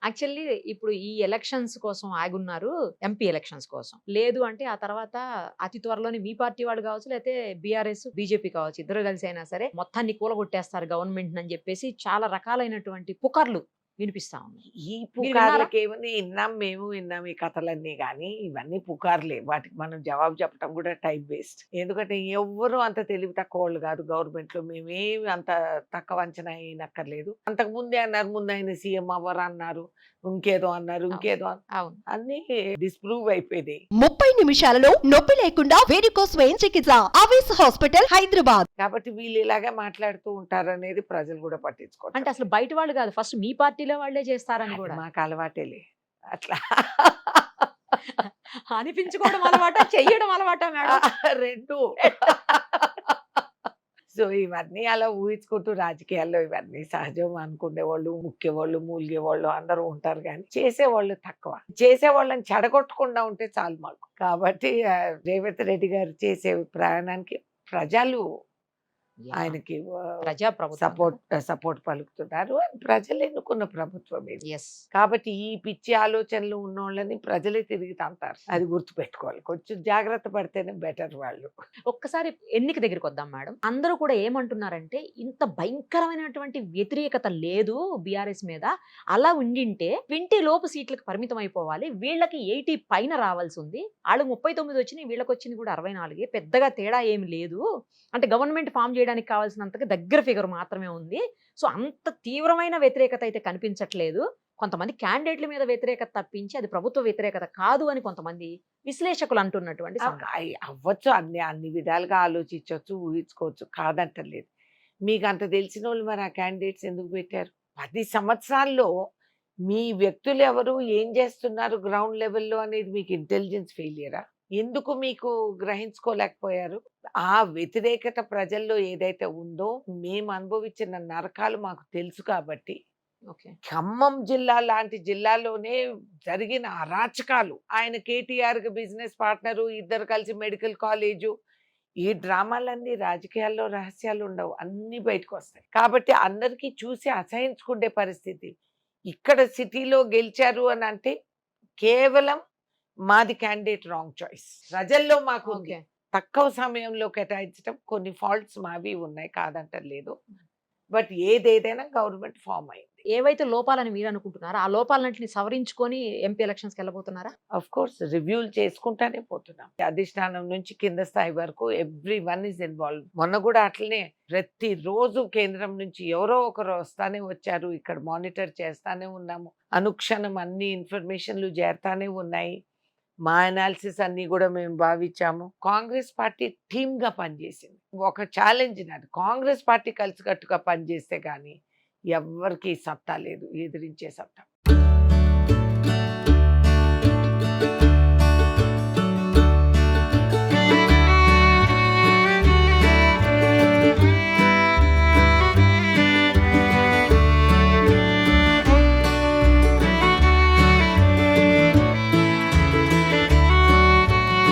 Actually ఇప్పుడు ఈ elections కోసం ఆగున్నారు. ఎంపీ ఎలక్షన్స్ కోసం. లేదు అంటే ఆ తర్వాత అతి త్వరలోనే మీ పార్టీ వాళ్ళు కావచ్చు, లేతే బీఆర్ఎస్, బీజేపీ కావచ్చు. ఇద్దరు కలిసి అయినా సరే మొత్తాన్ని కూలగొట్టేస్తారు గవర్నమెంట్ అని చెప్పేసి చాలా రకాలైనటువంటి పుకార్లు వినిపిస్తా ఉన్నాయి. ఈ మీరు విన్నారా? పుకార్లకేముంది విన్నాం ఈ కథలన్నీ గానీ, ఇవన్నీ పుకార్లే. వాటికి మనం జవాబు చెప్పడం కూడా టైం వేస్ట్. ఎందుకంటే ఎవ్వరు అంత తెలివి తక్కువోళ్ళు గాదు గవర్నమెంట్‌లో. మేమేమి అంత తక్కువ అంచనా ఎయనక్కర్లేదు. అంతకుముందే అన్నారు, ముందాయన సీఎం అవ్వరన్నారు. ఇంకేదో అన్నారు, అవును. ఇంకేదో అవును. అన్నీ డిస్‌ప్రూవ్ అయిపోయినాయి. 30 నిమిషాలలో నొప్పి లేకుండా వేడికోస్ వెయిన్ చికిత్స ఆవేశ హాస్పిటల్ హైదరాబాద్. కాబట్టి వీళ్ళు ఇలాగే మాట్లాడుతూ ఉంటారనేది ప్రజలు కూడా పట్టించుకోవట్లేదు. అంటే అసలు బయట వాళ్ళు కాదు. ఫస్ట్ మీ పార్టీలో వాళ్ళే చేస్తారని అది కూడా. మాకు అలవాటేలే. అట్లా అనిపించుకోవడం అలవాటా? చెయ్యడం అలవాటా మేడం? 2. సో ఇవన్నీ అలా ఊహించుకుంటూ రాజకీయాల్లో ఇవన్నీ సహజం అనుకునేవాళ్ళు, ముక్కేవాళ్ళు, మూలిగేవాళ్ళు అందరూ ఉంటారు కానీ చేసేవాళ్ళు తక్కువ. చేసేవాళ్ళని చెడగొట్టకుండా ఉంటే చాలు మాకు. కాబట్టి రేవంత్ రెడ్డి గారు చేసే ప్రయాణానికి ప్రజలు ఆయనకి ప్రజాప్రభుత్వం. సపోర్ట్ పలుకుతున్నారు. ప్రజలు ఎన్నుకున్న ప్రభుత్వం ఇది. యెస్. కాబట్టి ఈ పిచ్చి ఆలోచనలు ఉన్నోళ్ళని ప్రజలే తిరిగి తంతారు. అది గుర్తుపెట్టుకోవాలి. కొంచెం జాగ్రత్త పడితేనే బెటర్ వాళ్ళు. ఒక్కసారి ఎన్నిక దగ్గరికి వద్దాం మేడం. అందరూ కూడా ఏమంటున్నారంటే ఇంత భయంకరమైనటువంటి వ్యతిరేకత లేదు బీఆర్ఎస్ మీద. అలా ఉండింటే 20 లోపు సీట్లకు పరిమితం అయిపోవాలి. వీళ్ళకి 80 పైన రావాల్సి ఉంది. వాళ్ళు 39 వచ్చినాయి, వీళ్ళకి వచ్చింది కూడా 64. పెద్దగా తేడా ఏమి లేదు. అంటే గవర్నమెంట్ ఫామ్ చేయడానికి కావాల్సినంతగా దగ్గర ఫిగర్ మాత్రమే ఉంది. సో అంత తీవ్రమైన వ్యతిరేకత అయితే కనిపించట్లేదు. కొంతమంది క్యాండిడేట్ల మీద వ్యతిరేకత తప్పించి అది ప్రభుత్వ వ్యతిరేకత కాదు అని కొంతమంది విశ్లేషకులు అంటున్నటువంటి సంగతి. అవ్వచ్చు, అన్ని విధాలుగా ఆలోచించవచ్చు, ఊహించుకోవచ్చు, కాదంటలేదు. మీకు అంత తెలిసిన వాళ్ళు మరి ఆ క్యాండిడేట్స్ ఎందుకు పెట్టారు? 10 సంవత్సరాల్లో మీ వ్యక్తులు ఎవరు, ఏం చేస్తున్నారు గ్రౌండ్ లెవెల్లో అనేది మీకు ఇంటెలిజెన్స్ ఫెయిలియరా? ఎందుకు మీకు గ్రహించుకోలేకపోయారు? ఆ వ్యతిరేకత ప్రజల్లో ఏదైతే ఉందో మేము అనుభవించిన నరకాలు మాకు తెలుసు కాబట్టి. ఓకే. ఖమ్మం జిల్లా లాంటి జిల్లాలోనే జరిగిన అరాచకాలు, ఆయన కేటీఆర్‌కి బిజినెస్ పార్ట్నరు, ఇద్దరు కలిసి మెడికల్ కాలేజు, ఈ డ్రామాలన్నీ రాజకీయాల్లో రహస్యాలు ఉండవు, అన్నీ బయటకు వస్తాయి. కాబట్టి అందరికీ చూసి అసహించుకునే పరిస్థితి. ఇక్కడ సిటీలో గెలిచారు అని అంటే కేవలం మాది క్యాండిడేట్ రాంగ్ చాయిస్. ప్రజల్లో మాకు ఉంది. ఓకే. తక్కువ సమయంలో కేటాయించడం కొన్ని ఫాల్ట్స్ మావి ఉన్నాయి, కాదంటలేదు. బట్ ఏదేదైనా గవర్నమెంట్ ఫామ్ అయింది. ఏవైతే లోపాలని మీరు అనుకుంటున్నారో ఆ లోపాలన్నింటిని సవరించుకొని ఎంపీ ఎలక్షన్స్కి వెళ్ళబోతున్నారా? ఆఫ్ కోర్స్ రివ్యూలు చేసుకుంటానే పోతున్నాం. అధిష్టానం నుంచి కింద స్థాయి వరకు ఎవ్రీ వన్ ఇస్ ఇన్వాల్వ్. మొన్న కూడా అట్లనే ప్రతిరోజు కేంద్రం నుంచి ఎవరో ఒకరు వస్తానే వచ్చారు. ఇక్కడ మానిటర్ చేస్తానే ఉన్నాము. అనుక్షణం అన్ని ఇన్ఫర్మేషన్లు చేరుతానే ఉన్నాయి. మా అనాలిసిస్ అన్ని కూడా మేము భావించాము. కాంగ్రెస్ పార్టీ టీమ్ గా పనిచేసింది. ఒక ఛాలెంజ్ నాది, కాంగ్రెస్ పార్టీ కలిసికట్టుగా పనిచేస్తే కానీ ఎవ్వరికి సత్తా లేదు, ఎదిరించే సత్తా.